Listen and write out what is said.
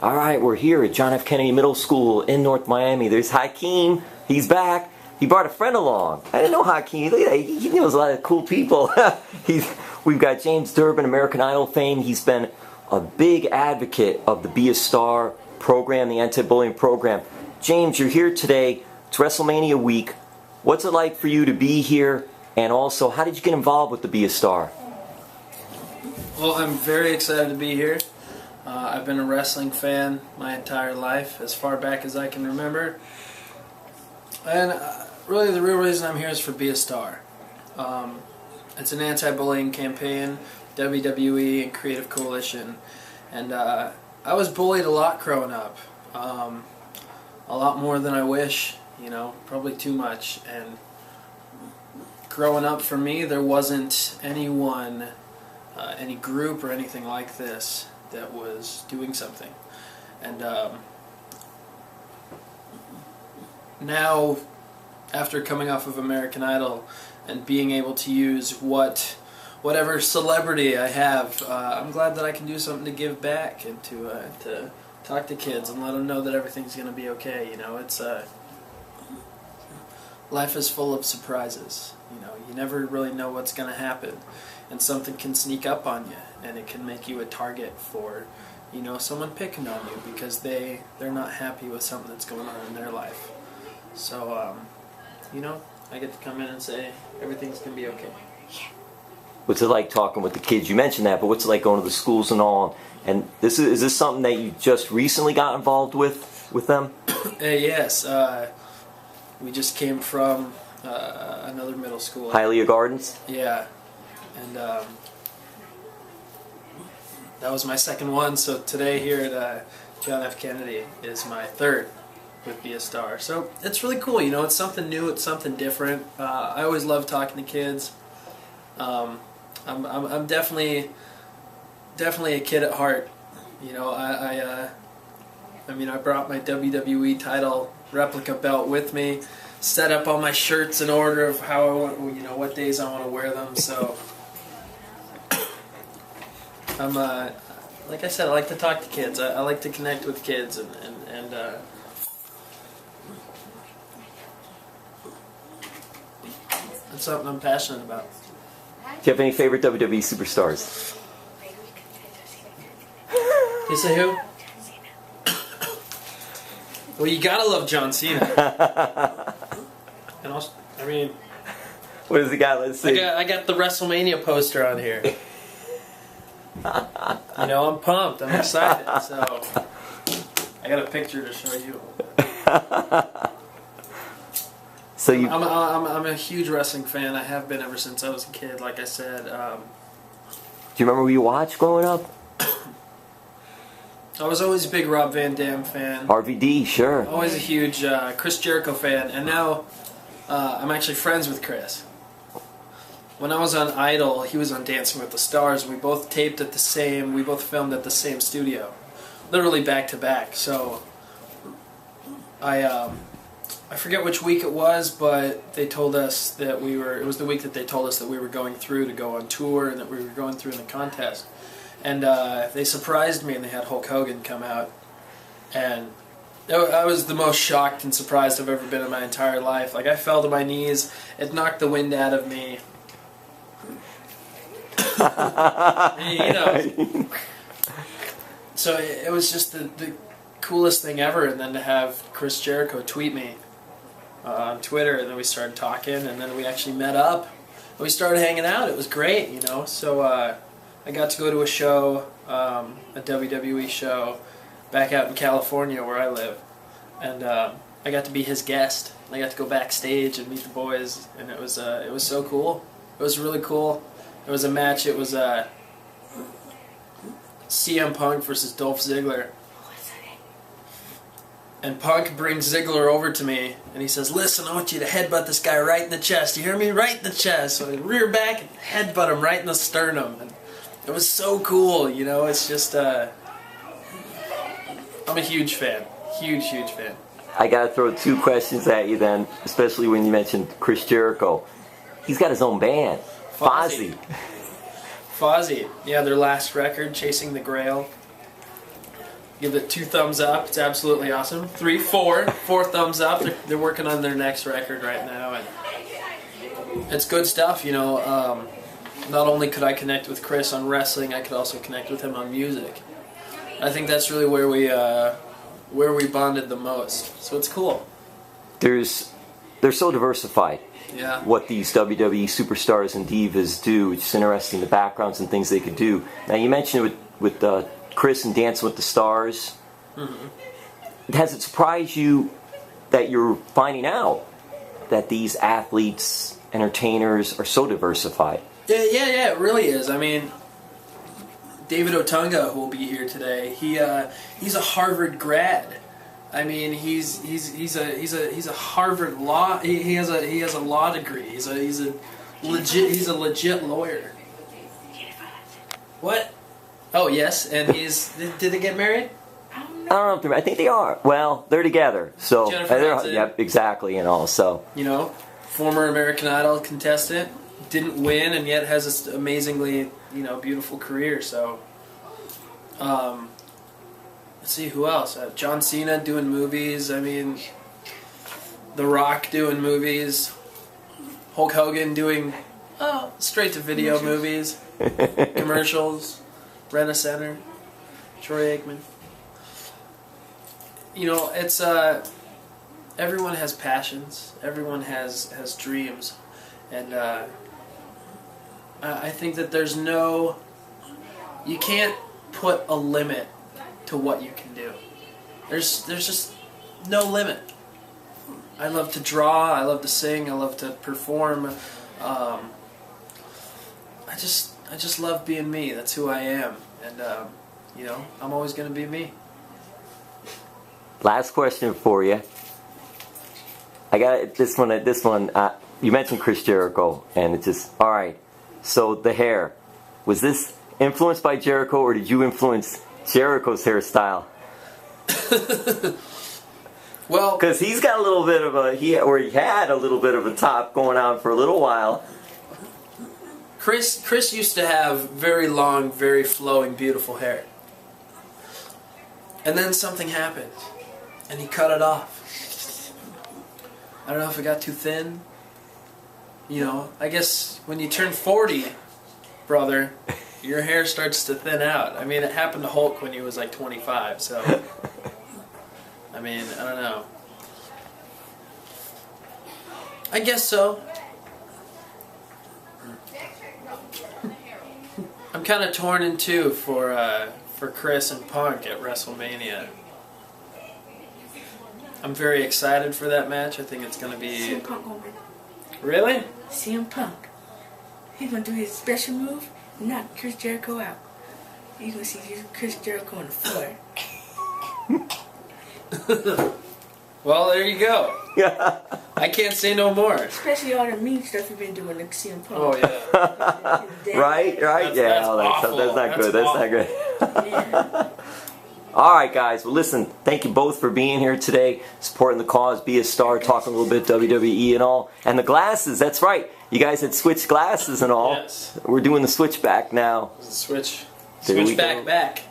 All right, we're here at John F. Kennedy Middle School in North Miami. There's Hykeem. He's back. He brought a friend along. I didn't know Hykeem. Look at that. He knows a lot of cool people. We've got James Durbin, American Idol fame. He's been a big advocate of the Be a Star program, the anti-bullying program. James, you're here today. It's WrestleMania week. What's it like for you to be here? And also, how did you get involved with the Be a Star? Well, I'm very excited to be here. I've been a wrestling fan my entire life, as far back as I can remember. And really the real reason I'm here is for Be a Star. It's an anti-bullying campaign, WWE and Creative Coalition. And I was bullied a lot growing up. A lot more than I wish, probably too much. And growing up for me, there wasn't anyone, any group or anything like this that was doing something. And now, after coming off of American Idol and being able to use whatever celebrity I have, I'm glad that I can do something to give back and to talk to kids and let them know that everything's going to be okay. It's life is full of surprises. You never really know what's going to happen, and something can sneak up on you, and it can make you a target for, someone picking on you because they're not happy with something that's going on in their life. So, I get to come in and say everything's going to be okay. What's it like talking with the kids? You mentioned that, but what's it like going to the schools and all? And is this something that you just recently got involved with them? Yes. We just came from another middle school. Hialeah Gardens? Yeah. And that was my second one, so today here at John F. Kennedy is my third with Be a Star. So it's really cool, it's something new, it's something different. I always love talking to kids. I'm definitely a kid at heart. I brought my WWE title replica belt with me, set up all my shirts in order of how I want, what days I want to wear them. So I'm like I said, I like to talk to kids. I like to connect with kids, and it's something I'm passionate about. Do you have any favorite WWE superstars? You say who? Well, you gotta love John Cena. And also, what does he got? Let's see. I got the WrestleMania poster on here. I'm pumped. I'm excited. So I got a picture to show you. So I'm a huge wrestling fan. I have been ever since I was a kid. Like I said. Do you remember who you watched growing up? I was always a big Rob Van Dam fan. RVD, sure. Always a huge Chris Jericho fan, and now I'm actually friends with Chris. When I was on Idol, he was on Dancing with the Stars. We both taped at we both filmed at the same studio, literally back to back. So I forget which week it was, but they told us that it was the week that they told us that we were going through to go on tour and that we were going through in the contest. And they surprised me, and they had Hulk Hogan come out. And I was the most shocked and surprised I've ever been in my entire life. Like, I fell to my knees. It knocked the wind out of me. So it was just the coolest thing ever. And then to have Chris Jericho tweet me on Twitter, and then we started talking, and then we actually met up. And we started hanging out. It was great, So I got to go to a show, a WWE show, back out in California where I live, and I got to be his guest. I got to go backstage and meet the boys, and it was so cool. It was really cool. It was a match. It was CM Punk versus Dolph Ziggler, and Punk brings Ziggler over to me, and he says, "Listen, I want you to headbutt this guy right in the chest. You hear me? Right in the chest." So I rear back and headbutt him right in the sternum. And it was so cool, It's just, I'm a huge fan. Huge, huge fan. I gotta throw two questions at you then, especially when you mentioned Chris Jericho. He's got his own band, Fozzy. Fozzy, yeah, their last record, Chasing the Grail. give it 2 thumbs up. It's absolutely awesome. 3, 4 thumbs up. They're working on their next record right now, and it's good stuff. You know, not only could I connect with Chris on wrestling, I could also connect with him on music. I think that's really where we bonded the most. So it's cool. They're so diversified. Yeah. What these WWE superstars and divas do. It's just interesting, the backgrounds and things they could do. Now, you mentioned it with Chris and Dancing with the Stars. Mm-hmm. Has it surprised you that you're finding out that these athletes, entertainers are so diversified? Yeah, it really is. I mean, David Otunga, who will be here today, he's a Harvard grad. I mean, he's a Harvard law. He has a law degree. He's a legit lawyer. What? Oh yes, and did they get married? I don't know if they're, I think they are. Well, they're together. So yep, exactly, and all. So you know, former American Idol contestant, didn't win, and yet has this amazingly beautiful career. So, let's see who else. John Cena doing movies. I mean, The Rock doing movies. Hulk Hogan doing straight to video movies, commercials. Rent-A-Center, Troy Aikman. You know, it's everyone has passions. Everyone has dreams, and I think that you can't put a limit to what you can do. There's just no limit. I love to draw. I love to sing. I love to perform. I just love being me. That's who I am, and I'm always going to be me. Last question for you. I got this one. You mentioned Chris Jericho, and it's just all right. So the hair, was this influenced by Jericho, or did you influence Jericho's hairstyle? Well, because he's got a little bit of he had a little bit of a top going on for a little while. Chris used to have very long, very flowing, beautiful hair. And then something happened, and he cut it off. I don't know if it got too thin. You know, I guess when you turn 40, brother, your hair starts to thin out. I mean, it happened to Hulk when he was like 25, so... I mean, I don't know. I guess so. I'm kind of torn in two for Chris and Punk at WrestleMania. I'm very excited for that match. I think it's going to be... CM Punk gonna win. Really? CM Punk. He's going to do his special move and knock Chris Jericho out. You're going to see Chris Jericho on the floor. Well, there you go. I can't say no more. Especially all the mean stuff you've been doing, like CM Punk. Oh, yeah. Right? That's awful. That's not good. That's not good. Yeah. All right, guys. Well, listen, thank you both for being here today, supporting the cause, be a star, talking a little bit WWE and all. And the glasses, that's right. You guys had switched glasses and all. Yes. We're doing the switchback now. Switch There we back go. back.